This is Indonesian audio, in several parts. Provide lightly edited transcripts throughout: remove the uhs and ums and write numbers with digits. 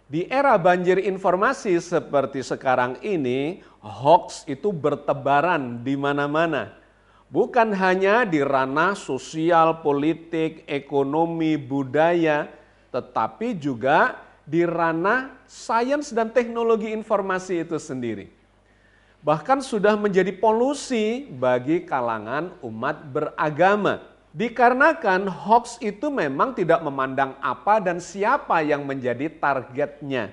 Di era banjir informasi seperti sekarang ini, hoax itu bertebaran di mana-mana. Bukan hanya di ranah sosial, politik, ekonomi, budaya, tetapi juga di ranah sains dan teknologi informasi itu sendiri. Bahkan sudah menjadi polusi bagi kalangan umat beragama. Dikarenakan hoax itu memang tidak memandang apa dan siapa yang menjadi targetnya.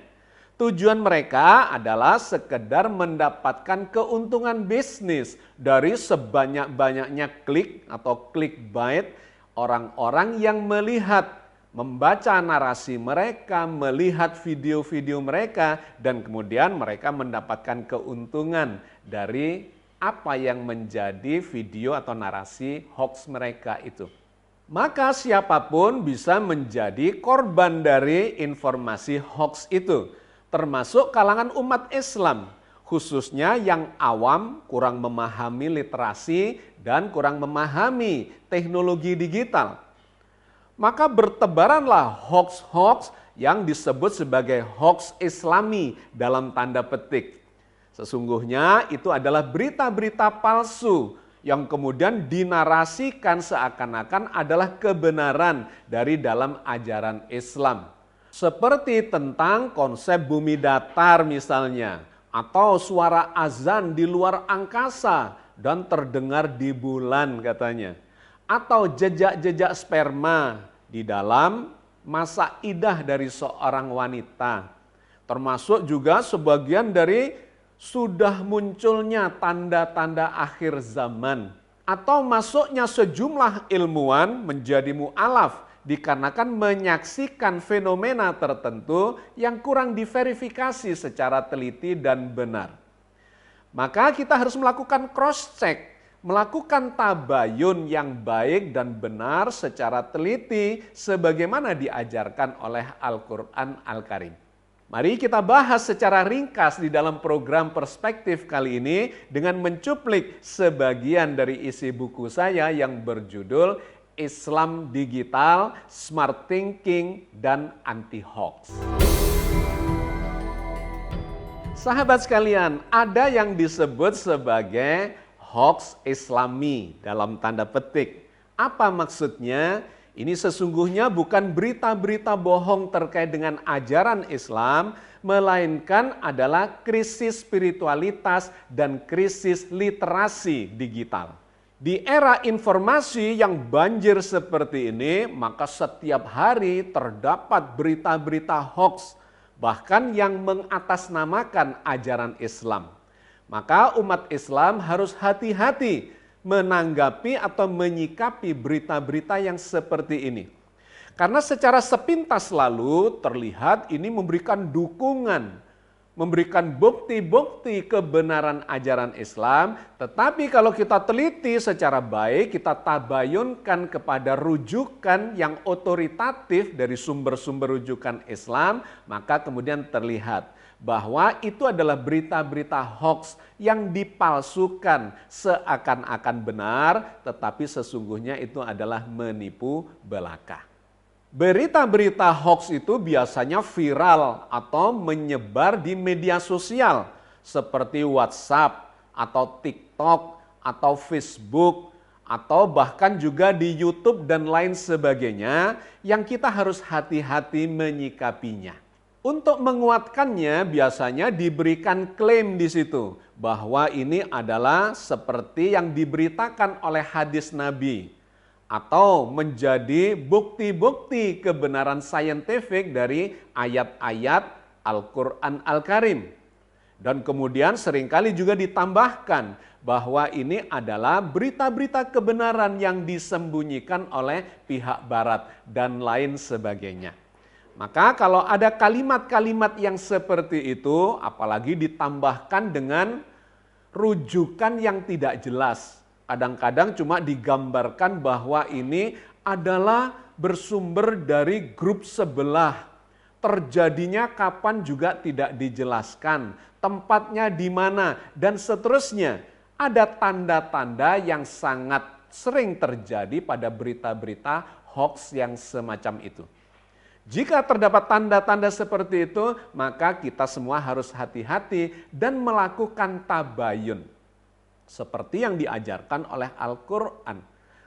Tujuan mereka adalah sekedar mendapatkan keuntungan bisnis dari sebanyak-banyaknya klik atau clickbait orang-orang yang melihat, membaca narasi mereka, melihat video-video mereka, dan kemudian mereka mendapatkan keuntungan dari apa yang menjadi video atau narasi hoax mereka itu. Maka siapapun bisa menjadi korban dari informasi hoax itu, termasuk kalangan umat Islam, khususnya yang awam, kurang memahami literasi dan kurang memahami teknologi digital. Maka bertebaranlah hoax-hoax yang disebut sebagai hoax Islami dalam tanda petik. Sesungguhnya itu adalah berita-berita palsu yang kemudian dinarasikan seakan-akan adalah kebenaran dari dalam ajaran Islam. Seperti tentang konsep bumi datar misalnya, atau suara azan di luar angkasa dan terdengar di bulan katanya. Atau jejak-jejak sperma di dalam masa idah dari seorang wanita. Termasuk juga sebagian dari sudah munculnya tanda-tanda akhir zaman. Atau masuknya sejumlah ilmuwan menjadi mu'alaf dikarenakan menyaksikan fenomena tertentu yang kurang diverifikasi secara teliti dan benar. Maka kita harus melakukan cross-check, melakukan tabayun yang baik dan benar secara teliti sebagaimana diajarkan oleh Al-Quran Al-Karim. Mari kita bahas secara ringkas di dalam program Perspektif kali ini dengan mencuplik sebagian dari isi buku saya yang berjudul Islam Digital, Smart Thinking, dan Anti-Hoax. Sahabat sekalian, ada yang disebut sebagai hoax Islami dalam tanda petik. Apa maksudnya? Ini sesungguhnya bukan berita-berita bohong terkait dengan ajaran Islam, melainkan adalah krisis spiritualitas dan krisis literasi digital. Di era informasi yang banjir seperti ini, maka setiap hari terdapat berita-berita hoax, bahkan yang mengatasnamakan ajaran Islam. Maka umat Islam harus hati-hati menanggapi atau menyikapi berita-berita yang seperti ini. Karena secara sepintas lalu terlihat ini memberikan dukungan, memberikan bukti-bukti kebenaran ajaran Islam, tetapi kalau kita teliti secara baik, kita tabayunkan kepada rujukan yang otoritatif dari sumber-sumber rujukan Islam, maka kemudian terlihat bahwa itu adalah berita-berita hoax yang dipalsukan seakan-akan benar, tetapi sesungguhnya itu adalah menipu belaka. Berita-berita hoax itu biasanya viral atau menyebar di media sosial seperti WhatsApp atau TikTok atau Facebook atau bahkan juga di YouTube dan lain sebagainya yang kita harus hati-hati menyikapinya. Untuk menguatkannya biasanya diberikan klaim di situ bahwa ini adalah seperti yang diberitakan oleh hadis Nabi atau menjadi bukti-bukti kebenaran saintifik dari ayat-ayat Al-Quran Al-Karim. Dan kemudian seringkali juga ditambahkan bahwa ini adalah berita-berita kebenaran yang disembunyikan oleh pihak barat dan lain sebagainya. Maka kalau ada kalimat-kalimat yang seperti itu, apalagi ditambahkan dengan rujukan yang tidak jelas. Kadang-kadang cuma digambarkan bahwa ini adalah bersumber dari grup sebelah. Terjadinya kapan juga tidak dijelaskan, tempatnya di mana, dan seterusnya. Ada tanda-tanda yang sangat sering terjadi pada berita-berita hoax yang semacam itu. Jika terdapat tanda-tanda seperti itu, maka kita semua harus hati-hati dan melakukan tabayun. Seperti yang diajarkan oleh Al-Quran.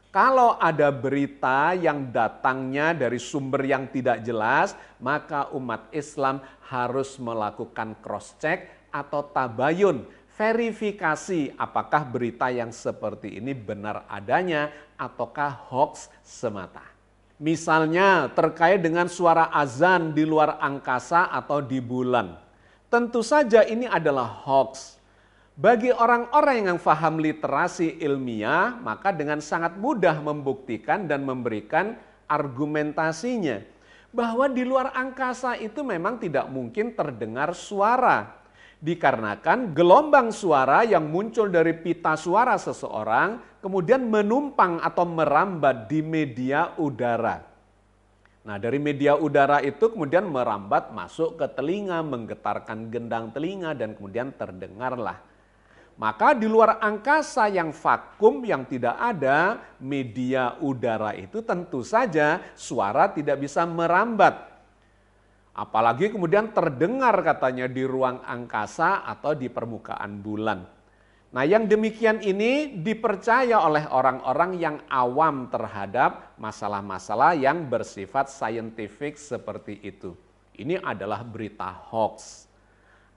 Kalau ada berita yang datangnya dari sumber yang tidak jelas, maka umat Islam harus melakukan cross-check atau tabayun. Verifikasi apakah berita yang seperti ini benar adanya ataukah hoax semata. Misalnya terkait dengan suara azan di luar angkasa atau di bulan. Tentu saja ini adalah hoax. Bagi orang-orang yang paham literasi ilmiah, maka dengan sangat mudah membuktikan dan memberikan argumentasinya. Bahwa di luar angkasa itu memang tidak mungkin terdengar suara. Dikarenakan gelombang suara yang muncul dari pita suara seseorang, kemudian menumpang atau merambat di media udara. Nah, dari media udara itu kemudian merambat masuk ke telinga, menggetarkan gendang telinga dan kemudian terdengarlah. Maka di luar angkasa yang vakum, yang tidak ada media udara itu tentu saja suara tidak bisa merambat. Apalagi kemudian terdengar katanya di ruang angkasa atau di permukaan bulan. Nah, yang demikian ini dipercaya oleh orang-orang yang awam terhadap masalah-masalah yang bersifat saintifik seperti itu. Ini adalah berita hoax.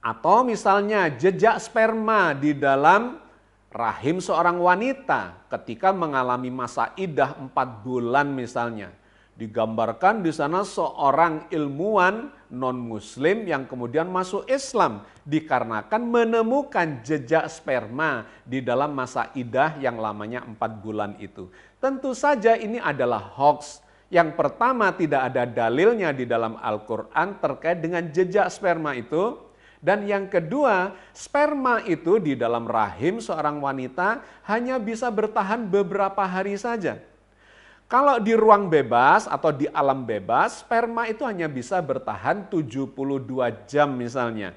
Atau misalnya jejak sperma di dalam rahim seorang wanita ketika mengalami masa idah 4 bulan misalnya. Digambarkan di sana seorang ilmuwan non-muslim yang kemudian masuk Islam dikarenakan menemukan jejak sperma di dalam masa idah yang lamanya 4 bulan itu. Tentu saja ini adalah hoax. Yang pertama, tidak ada dalilnya di dalam Al-Quran terkait dengan jejak sperma itu. Dan yang kedua, sperma itu di dalam rahim seorang wanita hanya bisa bertahan beberapa hari saja. Kalau di ruang bebas atau di alam bebas, sperma itu hanya bisa bertahan 72 jam misalnya.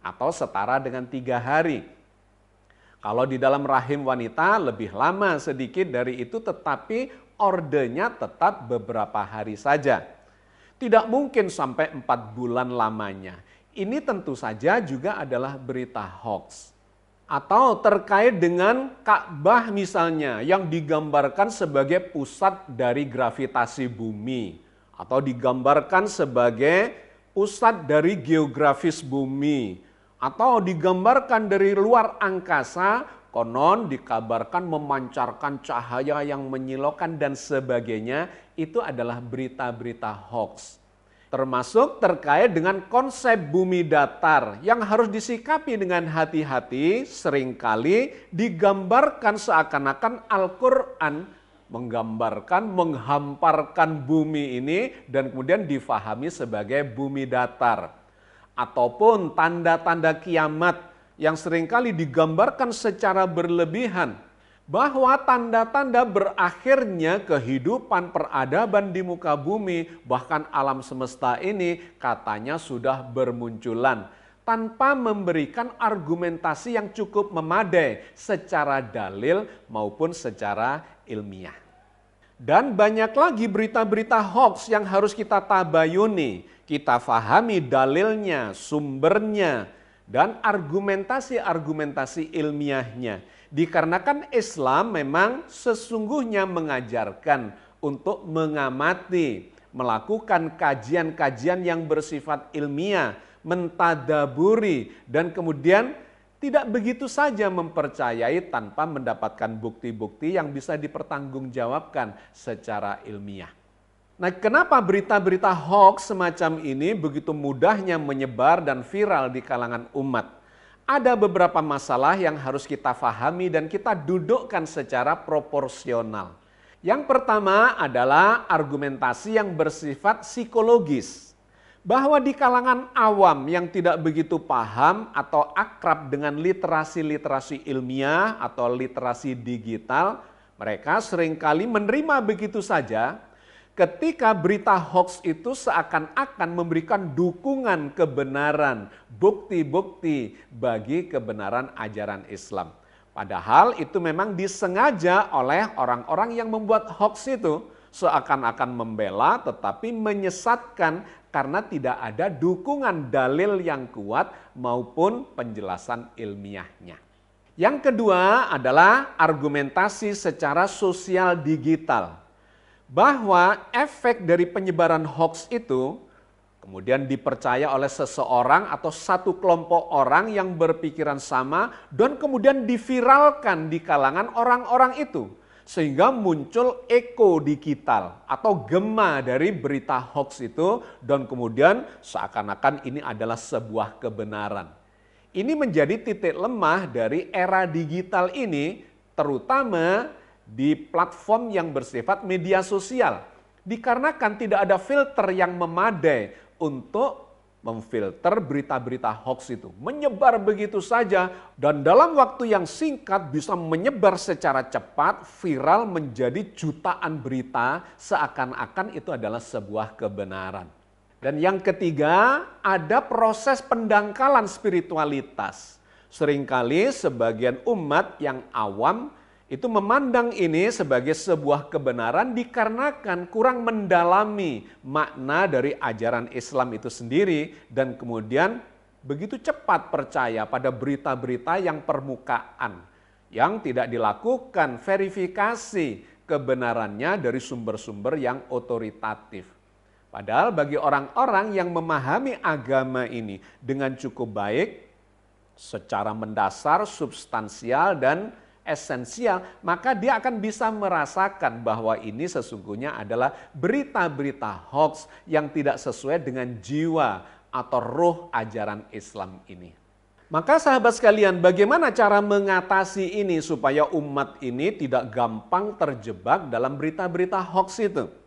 Atau setara dengan 3 hari. Kalau di dalam rahim wanita lebih lama sedikit dari itu, tetapi ordenya tetap beberapa hari saja. Tidak mungkin sampai 4 bulan lamanya. Ini tentu saja juga adalah berita hoax. Atau terkait dengan Ka'bah misalnya yang digambarkan sebagai pusat dari gravitasi bumi. Atau digambarkan sebagai pusat dari geografis bumi. Atau digambarkan dari luar angkasa, konon dikabarkan memancarkan cahaya yang menyilaukan dan sebagainya. Itu adalah berita-berita hoax. Termasuk terkait dengan konsep bumi datar yang harus disikapi dengan hati-hati, seringkali digambarkan seakan-akan Al-Quran menggambarkan, menghamparkan bumi ini dan kemudian difahami sebagai bumi datar. Ataupun tanda-tanda kiamat yang seringkali digambarkan secara berlebihan. Bahwa tanda-tanda berakhirnya kehidupan peradaban di muka bumi, bahkan alam semesta ini katanya sudah bermunculan. Tanpa memberikan argumentasi yang cukup memadai secara dalil maupun secara ilmiah. Dan banyak lagi berita-berita hoax yang harus kita tabayuni. Kita fahami dalilnya, sumbernya, dan argumentasi-argumentasi ilmiahnya. Dikarenakan Islam memang sesungguhnya mengajarkan untuk mengamati, melakukan kajian-kajian yang bersifat ilmiah, mentadaburi, dan kemudian tidak begitu saja mempercayai tanpa mendapatkan bukti-bukti yang bisa dipertanggungjawabkan secara ilmiah. Nah, kenapa berita-berita hoax semacam ini begitu mudahnya menyebar dan viral di kalangan umat? Ada beberapa masalah yang harus kita fahami dan kita dudukkan secara proporsional. Yang pertama adalah argumentasi yang bersifat psikologis. Bahwa di kalangan awam yang tidak begitu paham atau akrab dengan literasi-literasi ilmiah atau literasi digital, mereka seringkali menerima begitu saja. Ketika berita hoax itu seakan-akan memberikan dukungan kebenaran, bukti-bukti bagi kebenaran ajaran Islam. Padahal itu memang disengaja oleh orang-orang yang membuat hoax itu seakan-akan membela tetapi menyesatkan karena tidak ada dukungan dalil yang kuat maupun penjelasan ilmiahnya. Yang kedua adalah argumentasi secara sosial digital. Bahwa efek dari penyebaran hoaks itu kemudian dipercaya oleh seseorang atau satu kelompok orang yang berpikiran sama dan kemudian diviralkan di kalangan orang-orang itu. Sehingga muncul eko digital atau gema dari berita hoaks itu dan kemudian seakan-akan ini adalah sebuah kebenaran. Ini menjadi titik lemah dari era digital ini, terutama di platform yang bersifat media sosial. Dikarenakan tidak ada filter yang memadai untuk memfilter berita-berita hoaks itu. Menyebar begitu saja dan dalam waktu yang singkat bisa menyebar secara cepat, viral menjadi jutaan berita seakan-akan itu adalah sebuah kebenaran. Dan yang ketiga, ada proses pendangkalan spiritualitas. Seringkali sebagian umat yang awam itu memandang ini sebagai sebuah kebenaran dikarenakan kurang mendalami makna dari ajaran Islam itu sendiri dan kemudian begitu cepat percaya pada berita-berita yang permukaan yang tidak dilakukan verifikasi kebenarannya dari sumber-sumber yang otoritatif. Padahal bagi orang-orang yang memahami agama ini dengan cukup baik, secara mendasar, substansial, dan esensial, maka dia akan bisa merasakan bahwa ini sesungguhnya adalah berita-berita hoaks yang tidak sesuai dengan jiwa atau ruh ajaran Islam ini. Maka sahabat sekalian, bagaimana cara mengatasi ini supaya umat ini tidak gampang terjebak dalam berita-berita hoaks itu?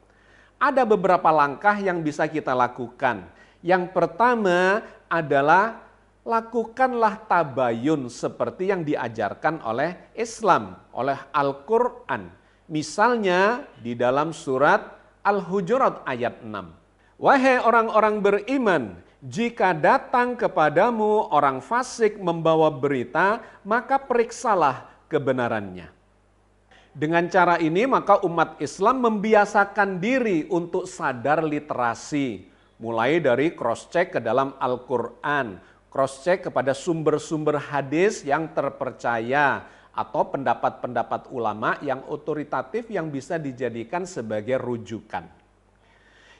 Ada beberapa langkah yang bisa kita lakukan. Yang pertama adalah lakukanlah tabayun seperti yang diajarkan oleh Islam, oleh Al-Quran. Misalnya di dalam surat Al-Hujurat ayat 6. Wahai orang-orang beriman, jika datang kepadamu orang fasik membawa berita, maka periksalah kebenarannya. Dengan cara ini maka umat Islam membiasakan diri untuk sadar literasi. Mulai dari cross-check ke dalam Al-Quran, cross-check kepada sumber-sumber hadis yang terpercaya atau pendapat-pendapat ulama yang otoritatif yang bisa dijadikan sebagai rujukan.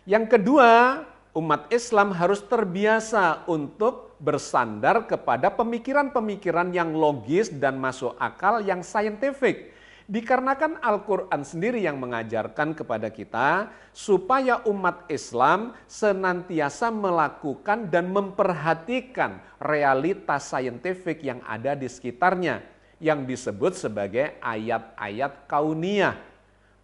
Yang kedua, umat Islam harus terbiasa untuk bersandar kepada pemikiran-pemikiran yang logis dan masuk akal yang saintifik. Dikarenakan Al-Quran sendiri yang mengajarkan kepada kita supaya umat Islam senantiasa melakukan dan memperhatikan realitas saintifik yang ada di sekitarnya yang disebut sebagai ayat-ayat kauniyah.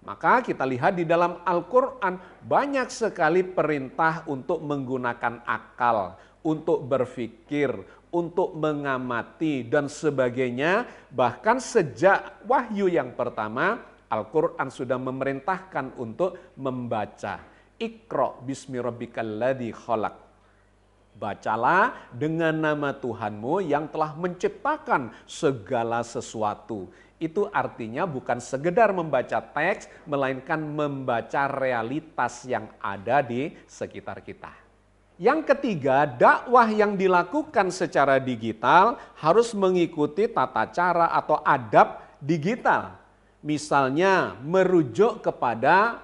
Maka kita lihat di dalam Al-Quran banyak sekali perintah untuk menggunakan akal, untuk berpikir, untuk mengamati dan sebagainya. Bahkan sejak wahyu yang pertama, Al-Quran sudah memerintahkan untuk membaca. Iqra bismi rabbikal ladzi khalaq. Bacalah dengan nama Tuhanmu yang telah menciptakan segala sesuatu. Itu artinya bukan sekedar membaca teks, melainkan membaca realitas yang ada di sekitar kita. Yang ketiga, dakwah yang dilakukan secara digital harus mengikuti tata cara atau adab digital. Misalnya merujuk kepada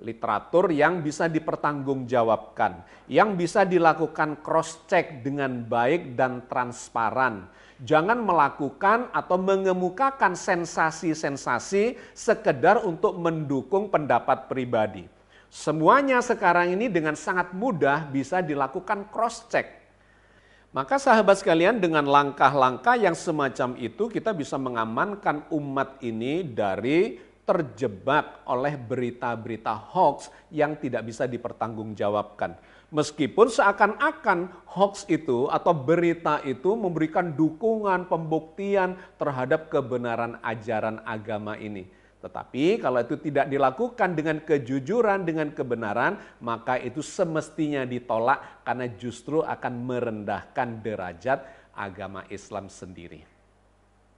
literatur yang bisa dipertanggungjawabkan, yang bisa dilakukan cross-check dengan baik dan transparan. Jangan melakukan atau mengemukakan sensasi-sensasi sekedar untuk mendukung pendapat pribadi. Semuanya sekarang ini dengan sangat mudah bisa dilakukan cross-check. Maka sahabat sekalian, dengan langkah-langkah yang semacam itu kita bisa mengamankan umat ini dari terjebak oleh berita-berita hoax yang tidak bisa dipertanggungjawabkan. Meskipun seakan-akan hoax itu atau berita itu memberikan dukungan, pembuktian terhadap kebenaran ajaran agama ini. Tetapi kalau itu tidak dilakukan dengan kejujuran, dengan kebenaran, maka itu semestinya ditolak karena justru akan merendahkan derajat agama Islam sendiri.